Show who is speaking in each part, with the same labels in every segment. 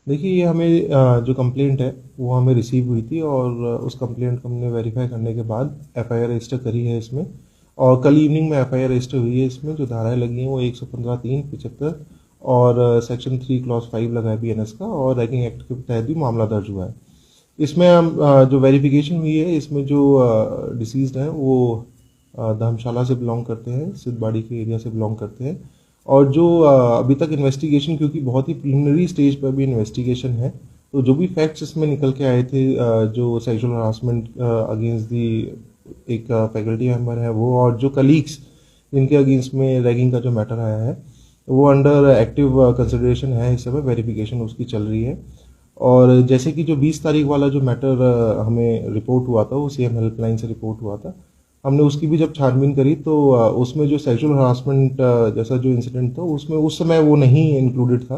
Speaker 1: देखिए ये हमें जो कंप्लेंट है वो हमें रिसीव हुई थी और उस कंप्लेंट को हमने वेरीफाई करने के बाद एफआईआर रजिस्टर करी है इसमें। और कल इवनिंग में एफआईआर रजिस्टर हुई है इसमें। जो धाराएं लगी हैं वो 115(3), 75 और सेक्शन 3 क्लॉज 5 लगा है बीएनएस का, और रैगिंग एक्ट के तहत भी मामला दर्ज हुआ है। इसमें हम जो वेरिफिकेशन हुई है इसमें जो डिसीज्ड हैं वो धर्मशाला से बिलोंग करते हैं, सिद्धबाड़ी के एरिया से बिलोंग करते हैं। और जो अभी तक इन्वेस्टिगेशन, क्योंकि बहुत ही प्रिलिमिनरी स्टेज पर भी इन्वेस्टिगेशन है, तो जो भी फैक्ट्स इसमें निकल के आए थे, जो सेक्सुअल हरासमेंट अगेंस्ट दी एक फैकल्टी मेंबर है वो, और जो कलीग्स जिनके अगेंस्ट में रैगिंग का जो मैटर आया है वो अंडर एक्टिव कंसिडरेशन है। इस समय वेरिफिकेशन उसकी चल रही है। और जैसे कि जो 20 तारीख वाला जो मैटर हमें रिपोर्ट हुआ था, वो सीएम हेल्पलाइन से रिपोर्ट हुआ था, हमने उसकी भी जब छानबीन करी तो उसमें जो सेक्सुअल हरासमेंट जैसा जो इंसिडेंट था उसमें उस समय वो नहीं इंक्लूडेड था।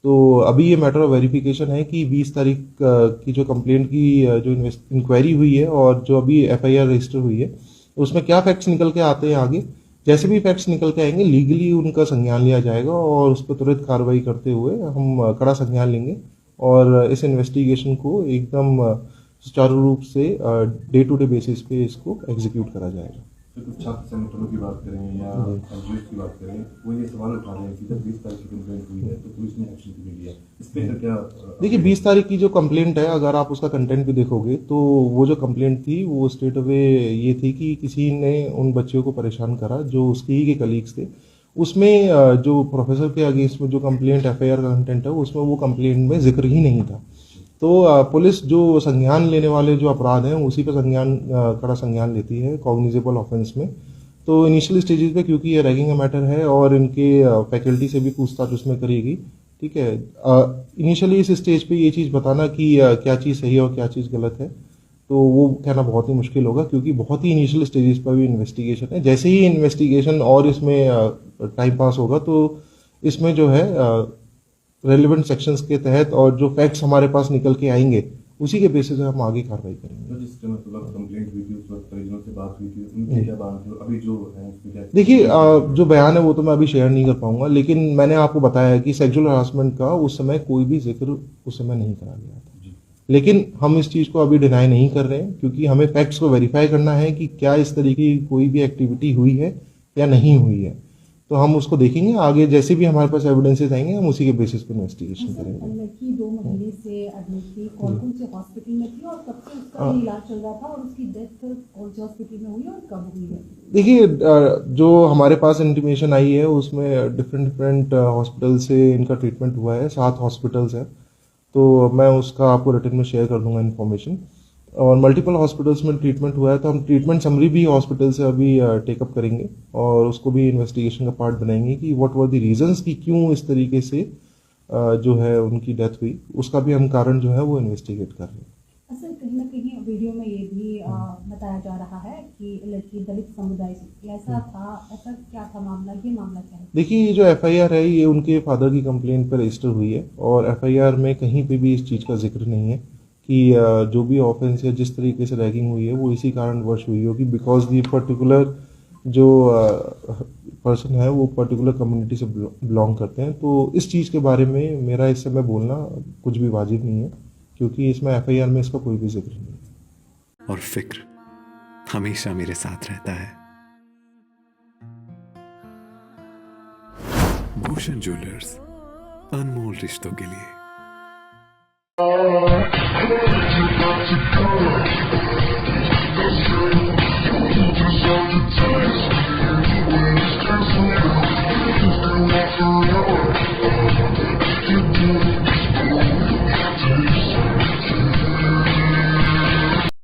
Speaker 1: तो अभी ये मैटर ऑफ वेरिफिकेशन है कि 20 तारीख की जो कंप्लेंट की जो इंक्वायरी हुई है और जो अभी एफआईआर रजिस्टर हुई है उसमें क्या फैक्ट्स निकल के आते हैं आगे। जैसे भी फैक्ट्स निकल के आएंगे लीगली उनका संज्ञान लिया जाएगा और उस पर तुरंत कार्रवाई करते हुए हम कड़ा संज्ञान लेंगे और इस इन्वेस्टिगेशन को एकदम सुचारू रूप से डे टू डे बेसिस पे इसको एग्जीक्यूट करा जाएगा।
Speaker 2: तो कुछ छात्र संगठनों की बात करें या एनजीओ की बात करें, वो ये सवाल उठा रहे हैं कि जब 20 तारीख की कंप्लेंट हुई है तो पुलिस ने एक्शन क्यों नहीं लिया, इस पे क्या?
Speaker 1: देखिए 20 तारीख की जो कंप्लेंट है, अगर आप उसका कंटेंट भी देखोगे तो वो जो कंप्लेंट थी वो स्ट्रेट अवे ये थी कि किसी ने उन बच्चों को परेशान करा जो उसके ही के कलीग्स थे। उसमें जो प्रोफेसर के अगेंस्ट में जो कंप्लेंट एफआईआर का कंटेंट है उसमें वो कंप्लेंट में जिक्र ही नहीं था। तो पुलिस जो संज्ञान लेने वाले जो अपराध हैं उसी पर संज्ञान कड़ा संज्ञान लेती है कॉग्निजेबल ऑफेंस में। तो इनिशियल स्टेजेस पे क्योंकि ये रैगिंग का मैटर है और इनके फैकल्टी से भी पूछताछ उसमें करेगी, ठीक है। इनिशियली इस स्टेज पे ये चीज़ बताना कि क्या चीज़ सही है और क्या चीज़ गलत है तो वो कहना बहुत ही मुश्किल होगा, क्योंकि बहुत ही इनिशियल स्टेजेस पर भी इन्वेस्टिगेशन है। जैसे ही इन्वेस्टिगेशन और इसमें टाइम पास होगा तो इसमें जो है रेलिवेंट सेक्शंस के तहत और जो फैक्ट्स हमारे पास निकल के आएंगे उसी के बेसिस पे हम आगे कार्रवाई करेंगे।
Speaker 2: तो जिस समय कंप्लेंट हुई थी उस वक्त परिजनों से बात हुई थी, उनके क्या बयान थे अभी जो है उसमें क्या?
Speaker 1: देखिए जो बयान है वो तो मैं अभी शेयर नहीं कर पाऊंगा, लेकिन मैंने आपको बताया है कि सेक्सुअल हरासमेंट का उस समय कोई भी जिक्र उस समय नहीं करा गया था। लेकिन हम इस चीज़ को अभी डिनाई नहीं कर रहे हैं, क्योंकि हमें फैक्ट्स को वेरीफाई करना है कि क्या इस तरीके की कोई भी एक्टिविटी हुई है या नहीं हुई है। तो हम उसको देखेंगे आगे, जैसे भी हमारे पास एविडेंसेस आएंगे हम उसी के बेसिस पे इन्वेस्टिगेशन करेंगे।
Speaker 3: लड़की 2 महीने से एडमिट थी, कौन से हॉस्पिटल में थी और कब से उसका इलाज चल रहा था और उसकी डेथ कौन से हॉस्पिटल में हुई और कब हुई है?
Speaker 1: देखिए जो हमारे पास इंटीमेशन आई है उसमें डिफरेंट हॉस्पिटल से इनका ट्रीटमेंट हुआ है, 7 हॉस्पिटल्स हैं। तो मैं उसका आपको रिटर्न में शेयर कर दूंगा इन्फॉर्मेशन। और मल्टीपल हॉस्पिटल्स में ट्रीटमेंट हुआ है तो हम ट्रीटमेंट समरी भी हॉस्पिटल से अभी टेकअप करेंगे और उसको भी इन्वेस्टिगेशन का पार्ट बनाएंगे कि व्हाट वर द रीजंस कि क्यों इस तरीके से जो है उनकी डेथ हुई, उसका भी हम कारण जो है वो इन्वेस्टिगेट कर रहे हैं।
Speaker 3: सर कहीं ना कहीं वीडियो में ये भी बताया जा रहा है कि लड़की दलित समुदाय से, ऐसा था? ऐसा क्या था मामला? ये मामला क्या है?
Speaker 1: देखिए ये जो एफआईआर है ये उनके फादर की कंप्लेंट पर रजिस्टर हुई है और एफआईआर में कहीं पे भी इस चीज़ का जिक्र नहीं है कि जो भी ऑफेंस या जिस तरीके से रैगिंग हुई है वो इसी कारणवश हुई होगी, बिकॉज दी पर्टिकुलर जो पर्सन है वो पर्टिकुलर कम्युनिटी से बिलोंग करते हैं। तो इस चीज़ के बारे में मेरा इस समय बोलना कुछ भी वाजिब नहीं है, क्योंकि इसमें एफआईआर में इसका कोई भी जिक्र नहीं है।
Speaker 4: और फिक्र हमेशा मेरे साथ रहता है। भूषण ज्वेलर्स, अनमोल रिश्तों के लिए।